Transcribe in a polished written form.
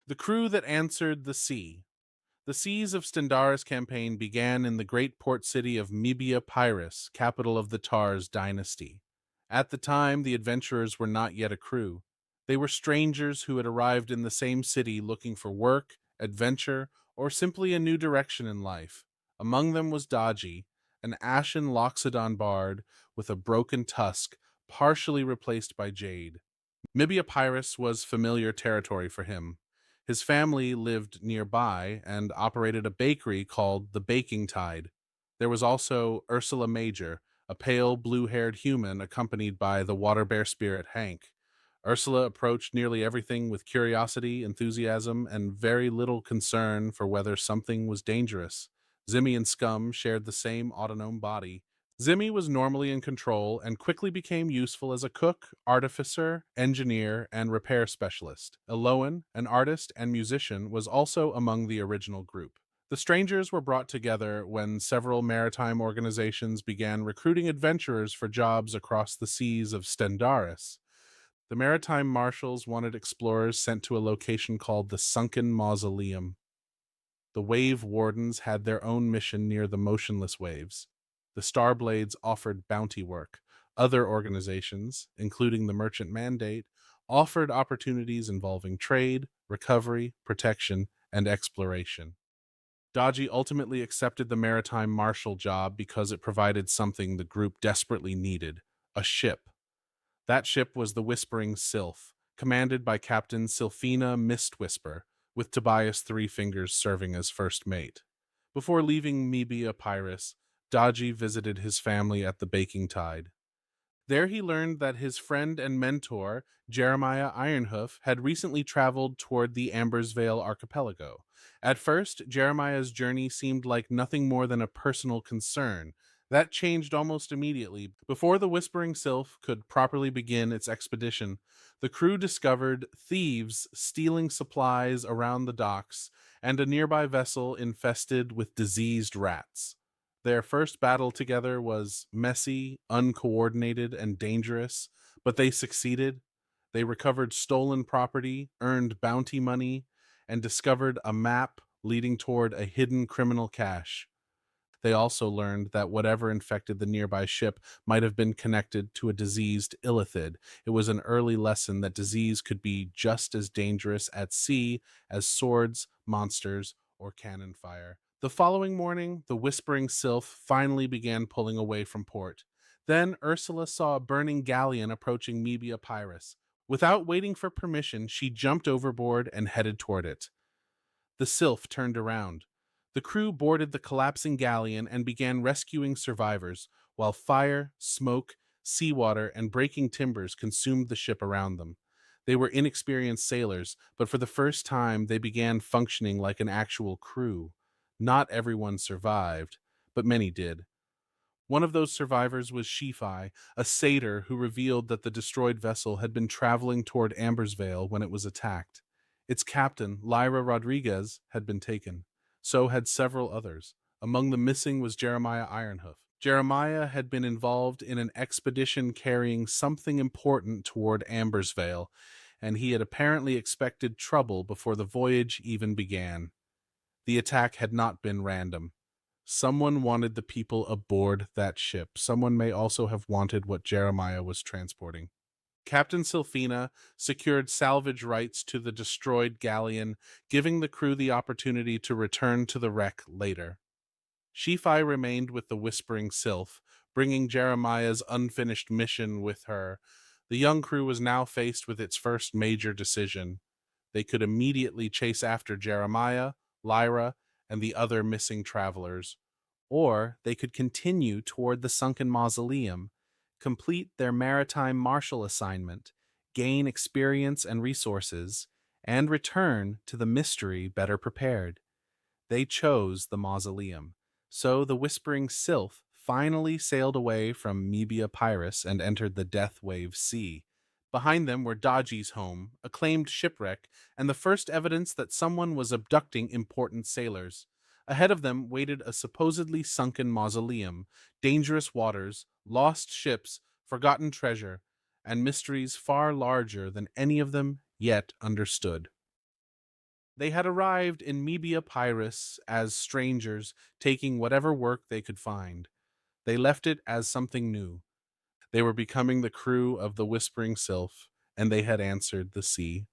The crew that answered the sea. The Seas of Stendaaris campaign began in the great port city of Mebia Pyrrhus, capital of the Tars dynasty. At the time, the adventurers were not yet a crew. They were strangers who had arrived in the same city looking for work, adventure, or simply a new direction in life. Among them was Daji, an ashen Loxodon bard with a broken tusk, partially replaced by jade. Mibia Pyrrhus was familiar territory for him. His family lived nearby and operated a bakery called the Baking Tide. There was also Ursula Major, a pale blue haired human accompanied by the water bear spirit Hank. Ursula approached nearly everything with curiosity, enthusiasm, and very little concern for whether something was dangerous. Zimmy and Scum shared the same autonomic body. Zimmy was normally in control and quickly became useful as a cook, artificer, engineer, and repair specialist. Eloan, an artist and musician, was also among the original group. The strangers were brought together when several maritime organizations began recruiting adventurers for jobs across the seas of Stendaaris. The maritime marshals wanted explorers sent to a location called the Sunken Mausoleum. The wave wardens had their own mission near the motionless waves. The Starblades offered bounty work. Other organizations, including the Merchant Mandate, offered opportunities involving trade, recovery, protection, and exploration. Dodgy ultimately accepted the maritime marshal job because it provided something the group desperately needed: a ship. That ship was the Whispering Sylph, commanded by Captain Sylphina Mistwhisper, with Tobias Three Fingers serving as first mate. Before leaving Mebia Pyrrhus, Dodgy visited his family at the Baking Tide. There he learned that his friend and mentor, Jeremiah Ironhoof, had recently traveled toward the Ambersvale archipelago. At first, Jeremiah's journey seemed like nothing more than a personal concern. That changed almost immediately. Before the Whispering Sylph could properly begin its expedition, the crew discovered thieves stealing supplies around the docks and a nearby vessel infested with diseased rats. Their first battle together was messy, uncoordinated, and dangerous, but they succeeded. They recovered stolen property, earned bounty money, and discovered a map leading toward a hidden criminal cache. They also learned that whatever infected the nearby ship might have been connected to a diseased illithid. It was an early lesson that disease could be just as dangerous at sea as swords, monsters, or cannon fire. The following morning, the Whispering Sylph finally began pulling away from port. Then Ursula saw a burning galleon approaching Mebia Pyrrhus. Without waiting for permission, she jumped overboard and headed toward it. The Sylph turned around. The crew boarded the collapsing galleon and began rescuing survivors, while fire, smoke, seawater, and breaking timbers consumed the ship around them. They were inexperienced sailors, but for the first time they began functioning like an actual crew. Not everyone survived, but many did. One of those survivors was Shifi, a satyr who revealed that the destroyed vessel had been traveling toward Ambersvale when it was attacked. Its captain, Lyra Rodriguez, had been taken. So had several others. Among the missing was Jeremiah Ironhoof. Jeremiah had been involved in an expedition carrying something important toward Ambersvale, and he had apparently expected trouble before the voyage even began. The attack had not been random. Someone wanted the people aboard that ship. Someone may also have wanted what Jeremiah was transporting. Captain Sylphina secured salvage rights to the destroyed galleon, giving the crew the opportunity to return to the wreck later. Shifi remained with the Whispering Sylph, bringing Jeremiah's unfinished mission with her. The young crew was now faced with its first major decision. They could immediately chase after Jeremiah, Lyra, and the other missing travelers, or they could continue toward the sunken mausoleum, complete their maritime marshal assignment, gain experience and resources, and return to the mystery better prepared. They chose the mausoleum. So the Whispering Sylph finally sailed away from Mebia Pyrrhus and entered the Death Wave Sea. Behind them were Dodgy's home, a claimed shipwreck, and the first evidence that someone was abducting important sailors. Ahead of them waited a supposedly sunken mausoleum, dangerous waters, lost ships, forgotten treasure, and mysteries far larger than any of them yet understood. They had arrived in Mebia Pyrrhus as strangers, taking whatever work they could find. They left it as something new. They were becoming the crew of the Whispering Sylph, and they had answered the sea.